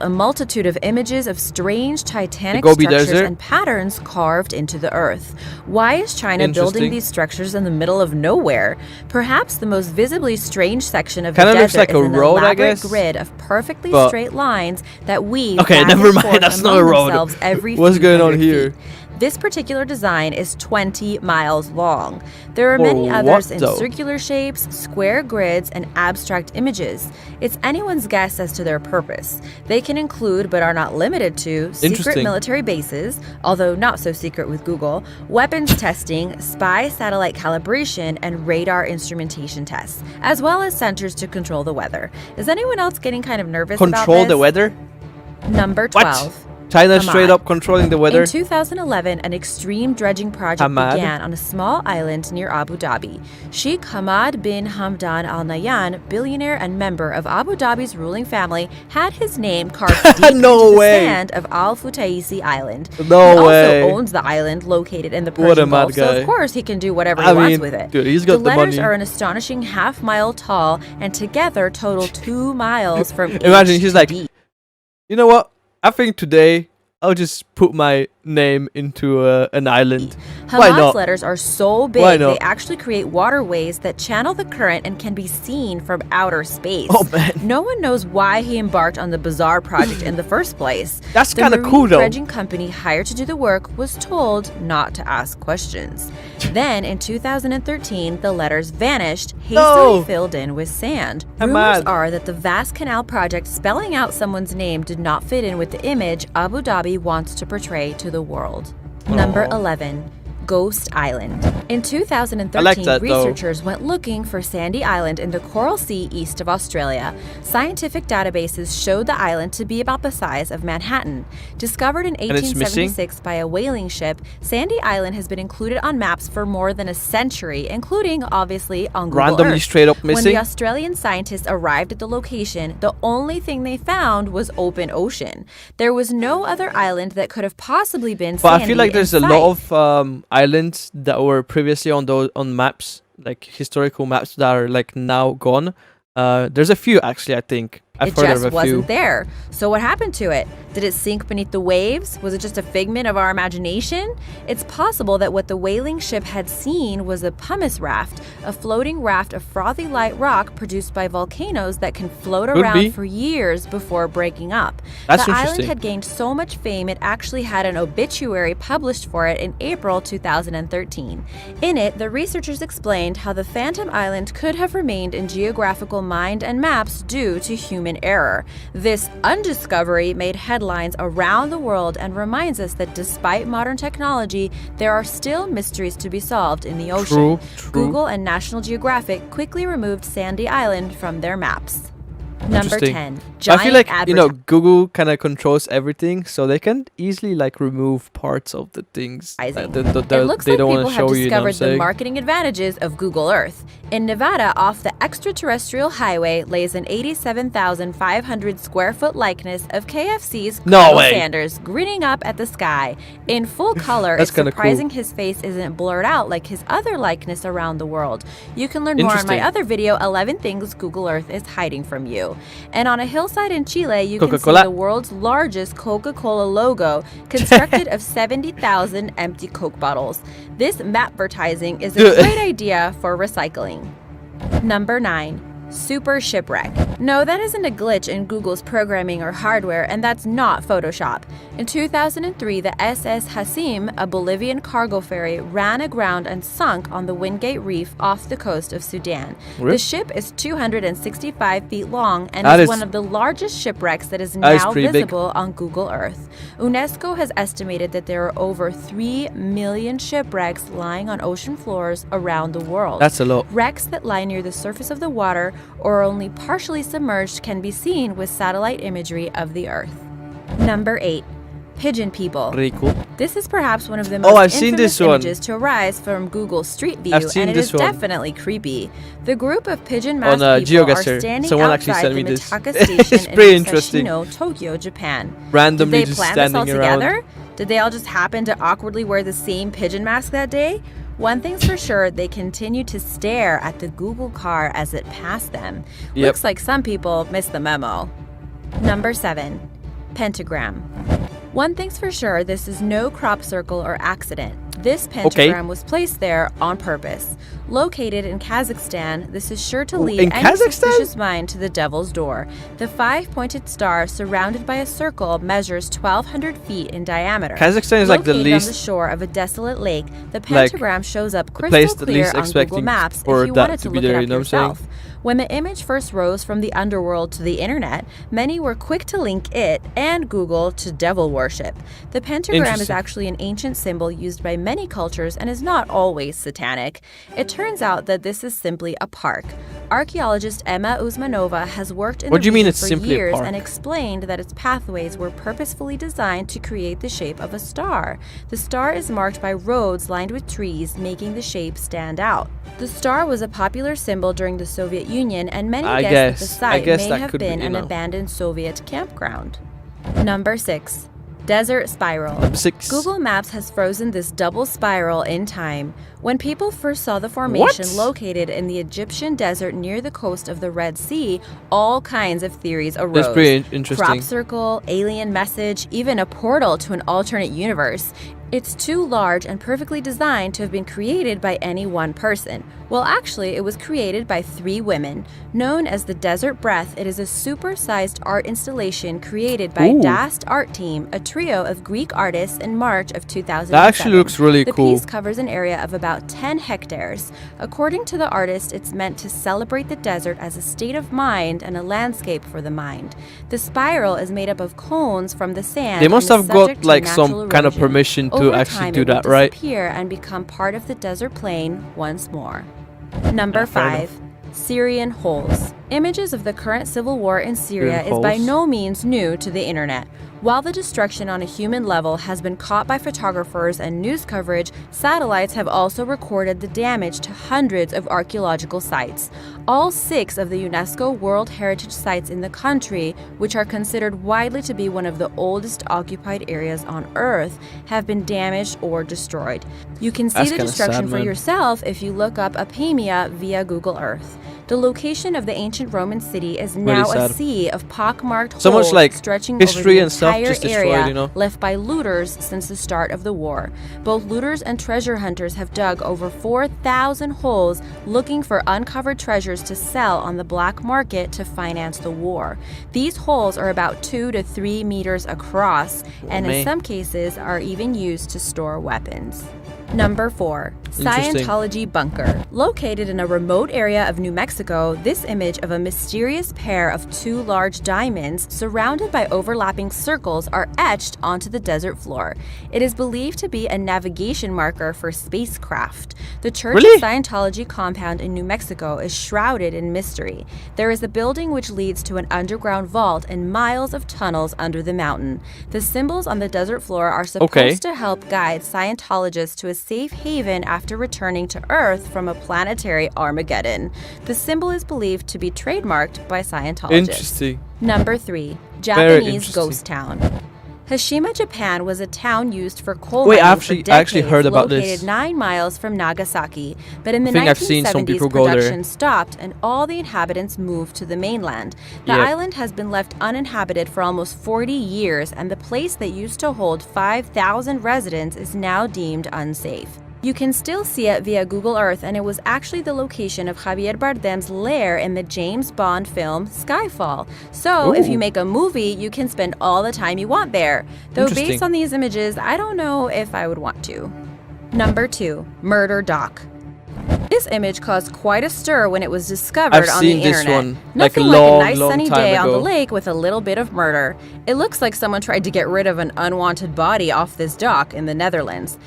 a multitude of images of strange titanic Gobi structures Desert. and patterns carved into the earth. Why is China building Interesting. these structures in the middle of nowhere? Perhaps the most visibly strange section of the Kinda looks desert like is a an road, I elaborate guess. grid of perfectly But- straight lines that weave Okay, back never and mind, forth that's not among a road. themselves every What's few going on hundred here? feet. This particular design is 20 miles long. There are many For others what, in though? circular shapes, square grids, and abstract images. It's anyone's guess as to their purpose. They can include, but are not limited to, secret Interesting. military bases, although not so secret with Google, weapons testing, spy satellite calibration, and radar instrumentation tests, as well as centers to control the weather. Is anyone else getting kind of nervous about Control this? the weather? Number What? 12. China Hamad. straight up controlling the weather? In 2011, an extreme dredging project Hamad? began on a small island near Abu Dhabi. Sheikh Hamad bin Hamdan Al Nahyan, billionaire and member of Abu Dhabi's ruling family, had his name carved deep No into way. the sand of Al Futaisi Island. No he way. also owns the island located in the What a Persian mad Gulf, so guy. of course he can do whatever I he wants mean, with it. dude, he's got the letters money. are an astonishing half-mile tall and together total 2 miles from Imagine each he's like, beach. you know what? I think today I'll just put my name into an island. Why Hamad's not? letters are so Why big not? they actually create waterways that channel the current and can be seen from outer space. Oh, man. No one knows why he embarked on the bizarre project in the first place. That's The kinda marine cool, though. dredging company hired to do the work was told not to ask questions. Then in 2013, the letters vanished, hastily No. filled in with sand. I'm Rumors mad. are that the vast canal project spelling out someone's name did not fit in with the image Abu Dhabi wants to portray to the world. Number 11. Ghost Island. In 2013, I like that, though. researchers went looking for Sandy Island in the Coral Sea east of Australia. Scientific databases showed the island to be about the size of Manhattan. Discovered in it's missing? 1876 by a whaling ship, Sandy Island has been included on maps for more than a century, including, obviously, on Google Randomly Earth. straight up When missing? the Australian scientists arrived at the location, the only thing they found was open ocean. There was no other island that could have possibly been But I sandy feel like there's in a sight. lot of islands that were previously on those on maps, like historical maps that are like now gone. There's a few actually, I think. I've It heard just of a wasn't few. there. So what happened to it? Did it sink beneath the waves? Was it just a figment of our imagination? It's possible that what the whaling ship had seen was a pumice raft, a floating raft of frothy light rock produced by volcanoes that can float Could around be. for years before breaking up. That's the island interesting. had gained so much fame it actually had an obituary published for it in April 2013. In it, the researchers explained how the Phantom Island could have remained in geographical mind and maps due to human error. This undiscovery made headlines around the world and reminds us that despite modern technology, there are still mysteries to be solved in the ocean. True, true. Google and National Geographic quickly removed Sandy Island from their maps. Number Interesting. 10. I Giant feel like Google kind of controls everything, so they can easily like remove parts of the things that It looks they like don't people want to have show you. You know what I'm discovered the saying? marketing advantages of Google Earth. In Nevada, off the extraterrestrial highway, lays an 87,500 square foot likeness of KFC's No Colonel way. Sanders grinning up at the sky. In full color, That's it's kinda cool. surprising his face isn't blurred out like his other likeness around the world. You can learn more on my Interesting. other video, 11 Things Google Earth is Hiding from You. And on a hillside in Chile, you can see Coca-Cola. the world's largest Coca-Cola logo, constructed of 70,000 empty Coke bottles. This mapvertising is a Dude. great idea for recycling. Number 9. Super shipwreck. No, that isn't a glitch in Google's programming or hardware, and that's not Photoshop. In 2003, the SS Hasim, a Bolivian cargo ferry, ran aground and sunk on the Wingate Reef off the coast of Sudan. Really? The ship is 265 feet long and That is is- one of the largest shipwrecks that is That is now pretty big. visible on Google Earth. UNESCO has estimated that there are over 3 million shipwrecks lying on ocean floors around the world. That's a lot. Wrecks that lie near the surface of the water or are only partially submerged can be seen with satellite imagery of the Earth. Number 8. Pigeon people. Pretty cool. This is perhaps one of the most I've seen infamous this one. images to arise from Google Street View, I've seen and it this is one. definitely creepy. The group of pigeon-masked On, people are GeoGuessr. standing Someone actually outside sent the me this. Mitaka It's Station pretty in interesting. Musashino, Tokyo, Japan. Randomly Did they just plan this all standing around. together? Did they all just happen to awkwardly wear the same pigeon mask that day? One thing's for sure, they continue to stare at the Google car as it passed them. Yep. Looks like some people missed the memo. Number 7. Pentagram. One thing's for sure, this is no crop circle or accident. This pentagram was placed there on purpose. Located in Kazakhstan, this is sure to lead any suspicious mind to the devil's door. The 5-pointed star, surrounded by a circle, measures 1,200 feet in diameter. Kazakhstan is like the least on the shore of a desolate lake. The pentagram shows up crystal clear on Google Maps if you wanted to look it up yourself. When the image first rose from the underworld to the internet, many were quick to link it and Google to devil worship. The pentagram is actually an ancient symbol used by many cultures and is not always satanic. It turns out that this is simply a park. Archaeologist Emma Usmanova has worked in the region for years and explained that its pathways were purposefully designed to create the shape of a star. The star is marked by roads lined with trees, making the shape stand out. The star was a popular symbol during the Soviet Union, and many guess that the site may have been an abandoned Soviet campground. Number 6. Desert Spiral. Google Maps has frozen this double spiral in time. When people first saw the formation located in the Egyptian desert near the coast of the Red Sea, all kinds of theories arose. That's pretty interesting. Crop circle, alien message, even a portal to an alternate universe. It's too large and perfectly designed to have been created by any one person. Well, actually, it was created by 3 women. Known as the Desert Breath, it is a super-sized art installation created by Dast Art Team, a trio of Greek artists in March of 2007. That actually looks really cool. The piece covers an area of about 10 hectares. According to the artist, it's meant to celebrate the desert as a state of mind and a landscape for the mind. The spiral is made up of cones from the sand. They must have got like some kind of permission to actually do that, right? Disappear and become part of the desert plain once more. Number 5. Syrian holes. Images of the current civil war in Syria is by no means new to the internet. While the destruction on a human level has been caught by photographers and news coverage, satellites have also recorded the damage to hundreds of archaeological sites. All 6 of the UNESCO World Heritage Sites in the country, which are considered widely to be one of the oldest occupied areas on Earth, have been damaged or destroyed. You can see the destruction for yourself if you look up Apamea via Google Earth. The location of the ancient Roman city is now a sea of pockmarked holes stretching over the entire area left by looters since the start of the war. Both looters and treasure hunters have dug over 4,000 holes looking for uncovered treasures to sell on the black market to finance the war. These holes are about 2 to 3 meters across and in some cases are even used to store weapons. Number 4. Scientology Bunker. Located in a remote area of New Mexico, this image of a mysterious pair of 2 large diamonds surrounded by overlapping circles are etched onto the desert floor. It is believed to be a navigation marker for spacecraft. The Church of Scientology compound in New Mexico is shrouded in mystery. There is a building which leads to an underground vault and miles of tunnels under the mountain. The symbols on the desert floor are supposed to help guide Scientologists to a safe haven after returning to Earth from a planetary Armageddon. The symbol is believed to be trademarked by Scientologists. Interesting. Number 3. Japanese Ghost Town. Hashima, Japan was a town used for coal mining for decades, actually heard about located 9 miles from Nagasaki. But in the 1970s, production stopped and all the inhabitants moved to the mainland. The island has been left uninhabited for almost 40 years, and the place that used to hold 5,000 residents is now deemed unsafe. You can still see it via Google Earth, and it was actually the location of Javier Bardem's lair in the James Bond film Skyfall. So if you make a movie, you can spend all the time you want there. Though based on these images, I don't know if I would want to. Number 2. Murder Dock. This image caused quite a stir when it was discovered on the internet. Nothing like a nice sunny day on the lake with a little bit of murder. It looks like someone tried to get rid of an unwanted body off this dock in the Netherlands.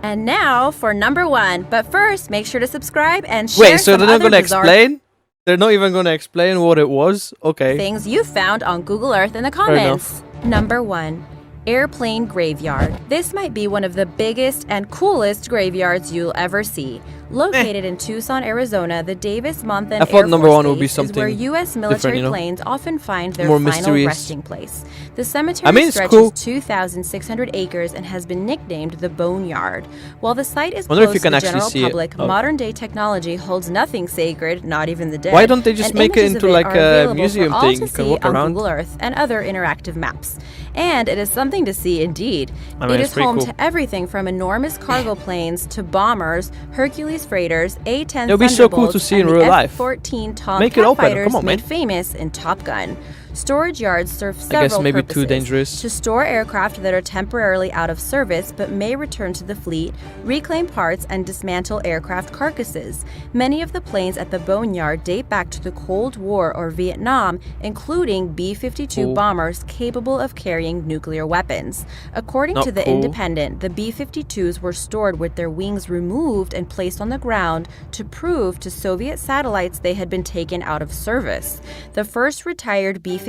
And now for number 1. But first, make sure to subscribe and share. Wait, so they're not going to explain? They're not even going to explain what it was? Okay. Things you found on Google Earth in the comments. Number 1. Airplane Graveyard. This might be one of the biggest and coolest graveyards you'll ever see. Located in Tucson, Arizona, the Davis-Monthan I thought Air number Force one would be Base is something where U.S. military different, you know? planes often find their More final mysterious. resting place. The cemetery I mean, it's stretches cool. 2,600 acres and has been nicknamed the Boneyard. While the site is Wonder if closed you to can the actually general see it. public, Oh. modern-day technology holds nothing sacred, not even the dead. Why don't they just and make it images into of like are a available museum for all thing? to You can see walk on around. Google Earth and other interactive maps. And it is something to see indeed. I mean, It it's is pretty home cool. to everything from enormous cargo planes to bombers, Hercules freighters, A-10 It'll be so cool to Thunderbolts, see in and the real life. F-14 Tomcat Make it open, fighters come on, man. made famous in Top Gun. Storage yards serve I several guess maybe purposes. too dangerous. To store aircraft that are temporarily out of service but may return to the fleet, reclaim parts, and dismantle aircraft carcasses. Many of the planes at the Boneyard date back to the Cold War or Vietnam, including B-52 Cool. bombers capable of carrying nuclear weapons. According Not to The cool. Independent, the B-52s were stored with their wings removed and placed on the ground to prove to Soviet satellites they had been taken out of service. The first retired B-52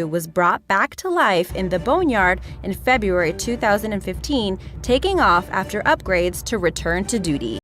was brought back to life in the Boneyard in February 2015, taking off after upgrades to return to duty.